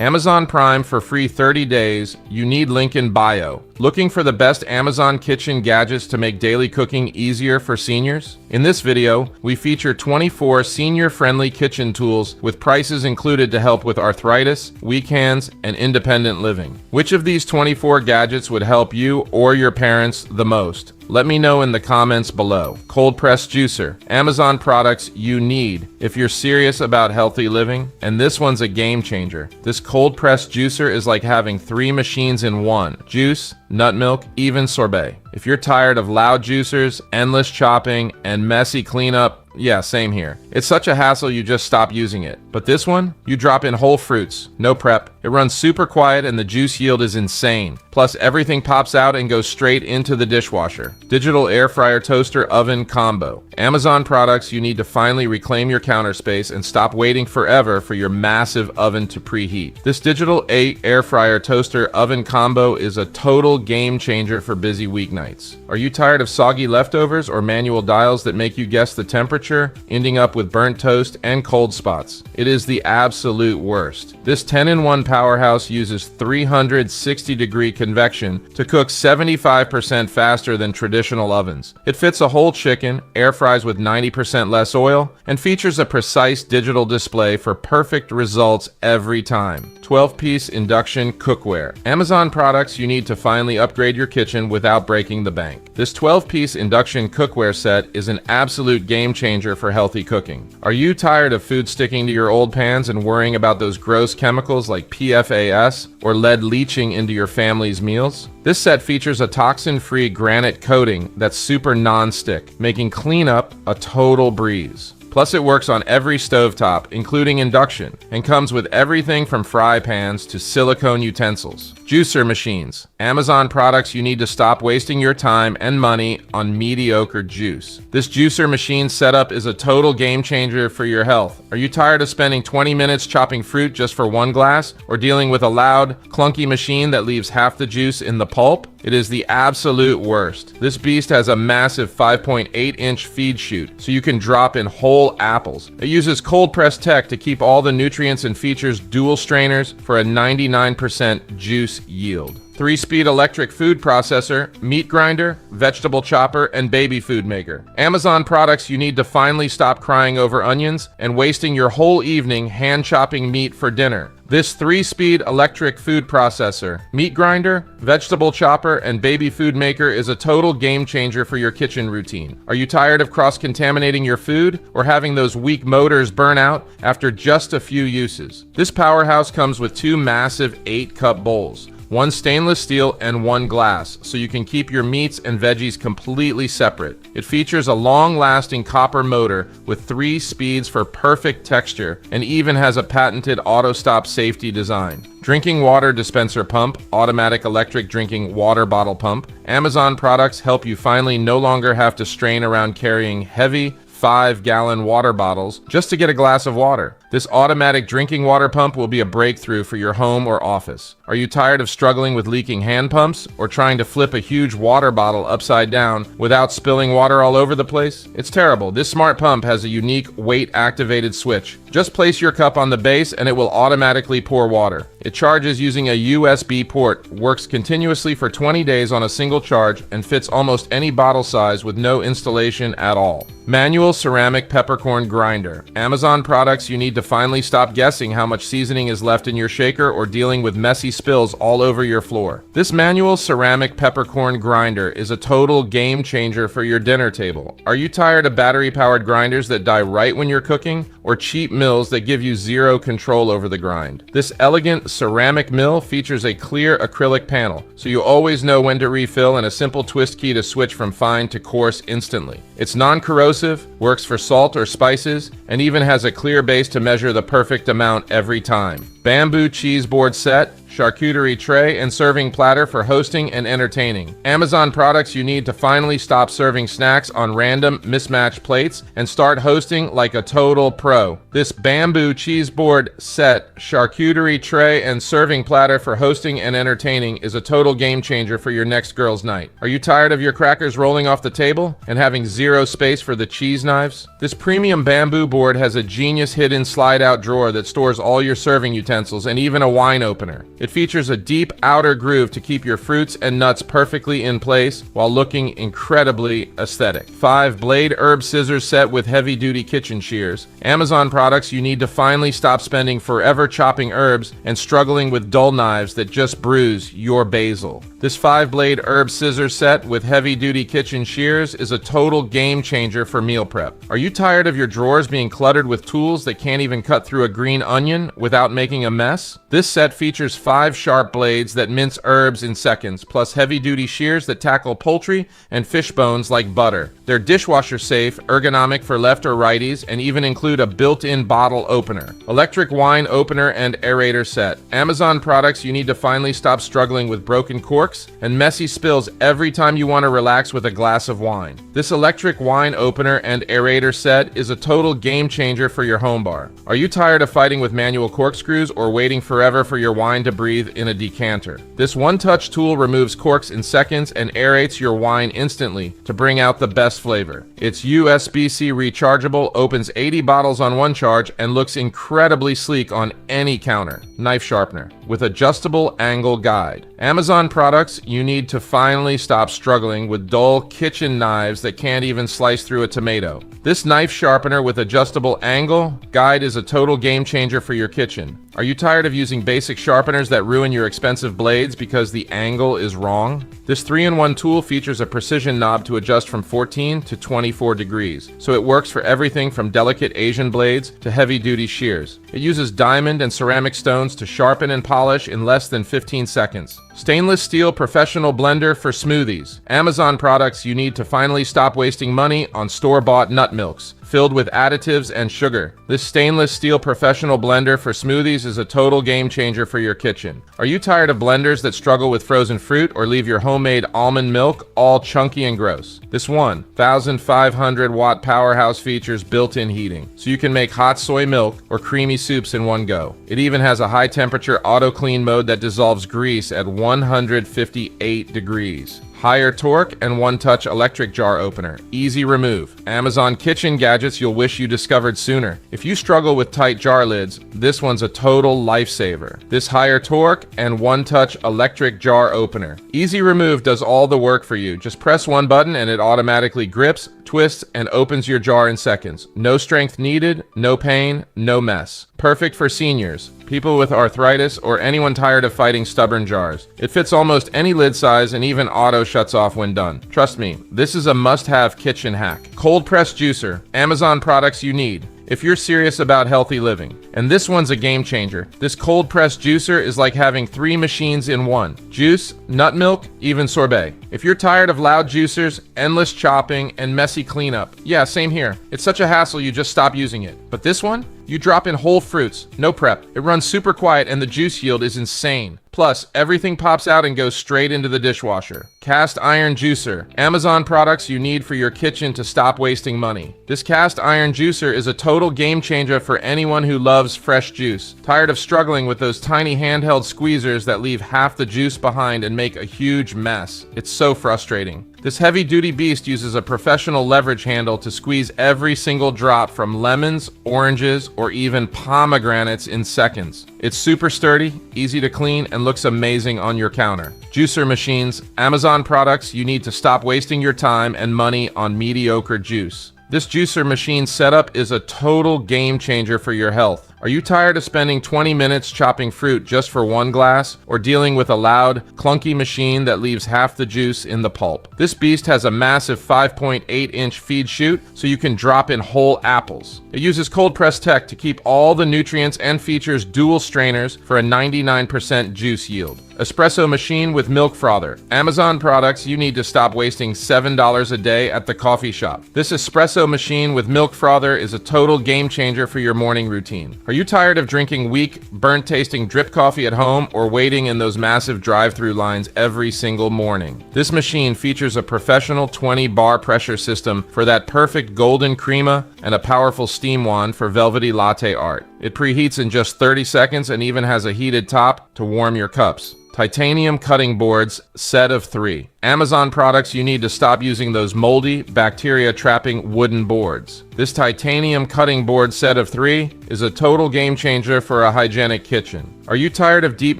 Amazon Prime for free 30 days. You need link in bio. Looking for the best Amazon kitchen gadgets to make daily cooking easier for seniors? In this video, we feature 24 senior-friendly kitchen tools with prices included to help with arthritis, weak hands, and independent living. Which of these 24 gadgets would help you or your parents the most? Let me know in the comments below. Cold press juicer. Amazon products you need if you're serious about healthy living, and this one's a game changer. This cold press juicer is like having 3 machines in one: juice, nut milk, even sorbet. If you're tired of loud juicers, endless chopping, and messy cleanup, yeah, same here. It's such a hassle you just stop using it. But this one, you drop in whole fruits, no prep. It runs super quiet and the juice yield is insane. Plus everything pops out and goes straight into the dishwasher. Digital air fryer toaster oven combo. Amazon products you need to finally reclaim your counter space and stop waiting forever for your massive oven to preheat. This digital air fryer toaster oven combo is a total game changer for busy weeknights. Are you tired of soggy leftovers or manual dials that make you guess the temperature, ending up with burnt toast and cold spots? It is the absolute worst. This 10-in-1 powerhouse uses 360-degree convection to cook 75% faster than traditional ovens. It fits a whole chicken, air fries with 90% less oil, and features a precise digital display for perfect results every time. 12-piece induction cookware. Amazon products you need to finally upgrade your kitchen without breaking the bank. This 12-piece induction cookware set is an absolute game changer for healthy cooking. Are you tired of food sticking to your old pans and worrying about those gross chemicals like PFAS or lead leaching into your family's meals? This set features a toxin-free granite coating that's super non-stick, making cleanup a total breeze. Plus it works on every stovetop, including induction, and comes with everything from fry pans to silicone utensils. Juicer machines. Amazon products you need to stop wasting your time and money on mediocre juice. This juicer machine setup is a total game changer for your health. Are you tired of spending 20 minutes chopping fruit just for one glass, or dealing with a loud, clunky machine that leaves half the juice in the pulp? It is the absolute worst. This beast has a massive 5.8-inch feed chute, so you can drop in whole apples. It uses cold press tech to keep all the nutrients and features dual strainers for a 99% juice yield. 3-speed electric food processor, meat grinder, vegetable chopper, and baby food maker. Amazon products you need to finally stop crying over onions and wasting your whole evening hand chopping meat for dinner. This 3-speed electric food processor, meat grinder, vegetable chopper, and baby food maker is a total game changer for your kitchen routine. Are you tired of cross-contaminating your food or having those weak motors burn out after just a few uses? This powerhouse comes with 2 massive 8-cup bowls. 1 stainless steel and 1 glass, so you can keep your meats and veggies completely separate. It features a long-lasting copper motor with 3 speeds for perfect texture, and even has a patented auto-stop safety design. Drinking water dispenser pump, automatic electric drinking water bottle pump. Amazon products help you finally no longer have to strain around carrying heavy 5-gallon water bottles just to get a glass of water. This automatic drinking water pump will be a breakthrough for your home or office. Are you tired of struggling with leaking hand pumps or trying to flip a huge water bottle upside down without spilling water all over the place? It's terrible. This smart pump has a unique weight-activated switch. Just place your cup on the base and it will automatically pour water. It charges using a USB port, works continuously for 20 days on a single charge, and fits almost any bottle size with no installation at all. Manual ceramic peppercorn grinder. Amazon products you need to finally stop guessing how much seasoning is left in your shaker or dealing with messy spills all over your floor. This manual ceramic peppercorn grinder is a total game changer for your dinner table. Are you tired of battery-powered grinders that die right when you're cooking, or cheap mills that give you zero control over the grind? This elegant ceramic mill features a clear acrylic panel, so you always know when to refill, and a simple twist key to switch from fine to coarse instantly. It's non-corrosive, works for salt or spices, and even has a clear base to measure the perfect amount every time. Bamboo cheese board set, charcuterie tray, and serving platter for hosting and entertaining. Amazon products you need to finally stop serving snacks on random mismatched plates and start hosting like a total pro. This bamboo cheese board set, charcuterie tray, and serving platter for hosting and entertaining is a total game changer for your next girls' night. Are you tired of your crackers rolling off the table and having zero space for the cheese knives? This premium bamboo board has a genius hidden slide-out drawer that stores all your serving utensils utensils, and even a wine opener. It features a deep outer groove to keep your fruits and nuts perfectly in place while looking incredibly aesthetic. 5-blade herb scissors set with heavy-duty kitchen shears. Amazon products you need to finally stop spending forever chopping herbs and struggling with dull knives that just bruise your basil. This 5-blade herb scissors set with heavy-duty kitchen shears is a total game changer for meal prep. Are you tired of your drawers being cluttered with tools that can't even cut through a green onion without making a mess? This set features 5 sharp blades that mince herbs in seconds, plus heavy-duty shears that tackle poultry and fish bones like butter. They're dishwasher safe, ergonomic for left or righties, and even include a built-in bottle opener. Electric wine opener and aerator set. Amazon products you need to finally stop struggling with broken corks and messy spills every time you want to relax with a glass of wine. This electric wine opener and aerator set is a total game changer for your home bar. Are you tired of fighting with manual corkscrews or waiting forever for your wine to breathe in a decanter? This one-touch tool removes corks in seconds and aerates your wine instantly to bring out the best flavor. It's USB-C rechargeable, opens 80 bottles on one charge, and looks incredibly sleek on any counter. Knife sharpener with adjustable angle guide. Amazon products you need to finally stop struggling with dull kitchen knives that can't even slice through a tomato. This knife sharpener with adjustable angle guide is a total game changer for your kitchen. Are you tired of using basic sharpeners that ruin your expensive blades because the angle is wrong? This 3-in-1 tool features a precision knob to adjust from 14 to 24 degrees, so it works for everything from delicate Asian blades to heavy-duty shears. It uses diamond and ceramic stones to sharpen and polish in less than 15 seconds. Stainless steel professional blender for smoothies. Amazon products you need to finally stop wasting money on store-bought nut milks filled with additives and sugar. This stainless steel professional blender for smoothies is a total game changer for your kitchen. Are you tired of blenders that struggle with frozen fruit or leave your homemade almond milk all chunky and gross? This 1,500 watt powerhouse features built-in heating, so you can make hot soy milk or creamy soups in one go. It even has a high temperature auto clean mode that dissolves grease at 158 degrees. Higher torque and one-touch electric jar opener. Easy remove. Amazon kitchen gadgets you'll wish you discovered sooner. If you struggle with tight jar lids, this one's a total lifesaver. This higher torque and one-touch electric jar opener. Easy remove does all the work for you. Just press one button and it automatically grips, twists, and opens your jar in seconds. No strength needed, no pain, no mess. Perfect for seniors, people with arthritis, or anyone tired of fighting stubborn jars. It fits almost any lid size and even auto shuts off when done. Trust me, this is a must-have kitchen hack. Cold press juicer. Amazon products you need if you're serious about healthy living. And this one's a game changer. This cold press juicer is like having 3 machines in one. Juice, nut milk, even sorbet. If you're tired of loud juicers, endless chopping, and messy cleanup, yeah, same here. It's such a hassle you just stop using it. But this one? You drop in whole fruits, no prep. It runs super quiet and the juice yield is insane. Plus, everything pops out and goes straight into the dishwasher. Cast iron juicer. Amazon products you need for your kitchen to stop wasting money. This cast iron juicer is a total game changer for anyone who loves fresh juice. Tired of struggling with those tiny handheld squeezers that leave half the juice behind and make a huge mess. It's so frustrating. This heavy-duty beast uses a professional leverage handle to squeeze every single drop from lemons, oranges, or even pomegranates in seconds. It's super sturdy, easy to clean, and looks amazing on your counter. Juicer machines. Amazon products you need to stop wasting your time and money on mediocre juice. This juicer machine setup is a total game changer for your health. Are you tired of spending 20 minutes chopping fruit just for one glass, or dealing with a loud, clunky machine that leaves half the juice in the pulp? This beast has a massive 5.8-inch feed chute, so you can drop in whole apples. It uses cold press tech to keep all the nutrients and features dual strainers for a 99% juice yield. Espresso machine with milk frother. Amazon products you need to stop wasting $7 a day at the coffee shop. This espresso machine with milk frother is a total game changer for your morning routine. Are you tired of drinking weak, burnt-tasting drip coffee at home or waiting in those massive drive-through lines every single morning? This machine features a professional 20-bar pressure system for that perfect golden crema and a powerful steam wand for velvety latte art. It preheats in just 30 seconds and even has a heated top to warm your cups. Titanium cutting boards, set of 3. Amazon products you need to stop using those moldy, bacteria-trapping wooden boards. This titanium cutting board set of 3 is a total game changer for a hygienic kitchen. Are you tired of deep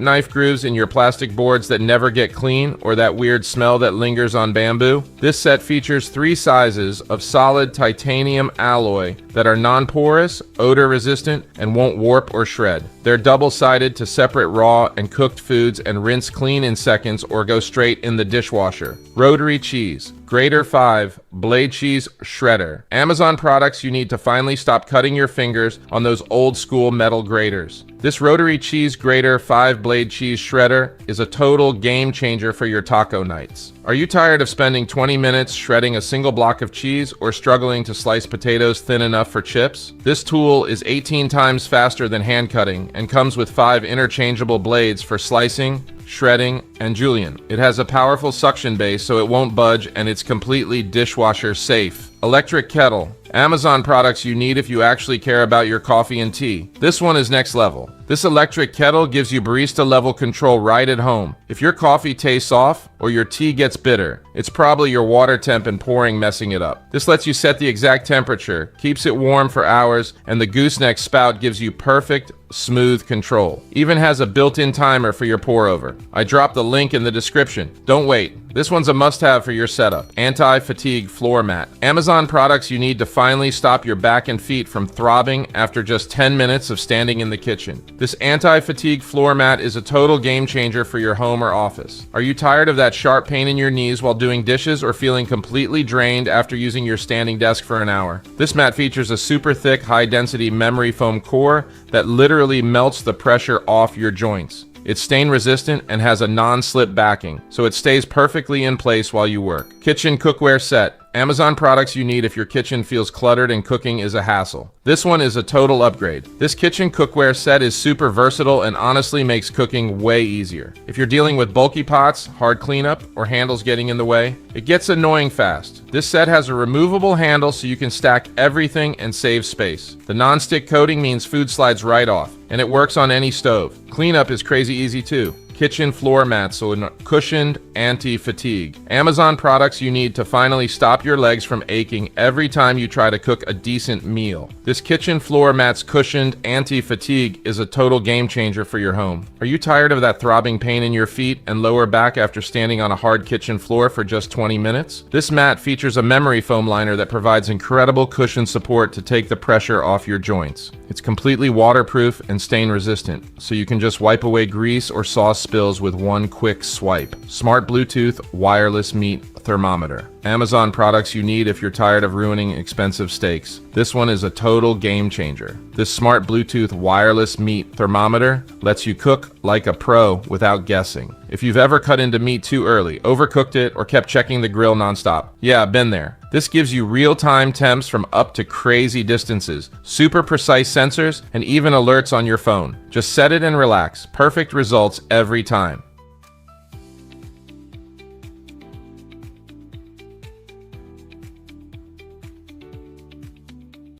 knife grooves in your plastic boards that never get clean, or that weird smell that lingers on bamboo? This set features 3 sizes of solid titanium alloy that are non-porous, odor-resistant, and won't warp or shred. They're double-sided to separate raw and cooked foods and rinse clean in seconds or go straight in the dishwasher. Rotary cheese. Grater 5 blade cheese shredder. Amazon products you need to finally stop cutting your fingers on those old school metal graters. This rotary cheese grater 5 blade cheese shredder is a total game changer for your taco nights. Are you tired of spending 20 minutes shredding a single block of cheese or struggling to slice potatoes thin enough for chips? This tool is 18 times faster than hand cutting and comes with 5 interchangeable blades for slicing, shredding, and julienne. It has a powerful suction base so it won't budge, and it's completely dishwasher safe. Electric Kettle. Amazon products you need if you actually care about your coffee and tea. This one is next level. This electric kettle gives you barista level control right at home. If your coffee tastes off or your tea gets bitter, it's probably your water temp and pouring messing it up. This lets you set the exact temperature, keeps it warm for hours, and the gooseneck spout gives you perfect, smooth control. Even has a built-in timer for your pour over. I dropped the link in the description. Don't wait. This one's a must-have for your setup. Anti-fatigue floor mat. Amazon products you need to finally stop your back and feet from throbbing after just 10 minutes of standing in the kitchen. This anti-fatigue floor mat is a total game changer for your home or office. Are you tired of that sharp pain in your knees while doing dishes or feeling completely drained after using your standing desk for an hour? This mat features a super thick, high-density memory foam core that literally melts the pressure off your joints. It's stain resistant and has a non-slip backing, so it stays perfectly in place while you work. Kitchen Cookware Set. Amazon products you need if your kitchen feels cluttered and cooking is a hassle. This one is a total upgrade. This kitchen cookware set is super versatile and honestly makes cooking way easier. If you're dealing with bulky pots, hard cleanup, or handles getting in the way, it gets annoying fast. This set has a removable handle so you can stack everything and save space. The non-stick coating means food slides right off, and it works on any stove. Cleanup is crazy easy too. Kitchen floor mats, so cushioned anti-fatigue. Amazon products you need to finally stop your legs from aching every time you try to cook a decent meal. This kitchen floor mat's cushioned anti-fatigue is a total game changer for your home. Are you tired of that throbbing pain in your feet and lower back after standing on a hard kitchen floor for just 20 minutes? This mat features a memory foam liner that provides incredible cushion support to take the pressure off your joints. It's completely waterproof and stain resistant, so you can just wipe away grease or sauce spills with one quick swipe. Smart Bluetooth wireless meat thermometer. Amazon products you need if you're tired of ruining expensive steaks. This one is a total game changer. This smart Bluetooth wireless meat thermometer lets you cook like a pro without guessing. If you've ever cut into meat too early, overcooked it, or kept checking the grill nonstop, yeah, been there. This gives you real-time temps from up to crazy distances, super precise sensors, and even alerts on your phone. Just set it and relax. Perfect results every time.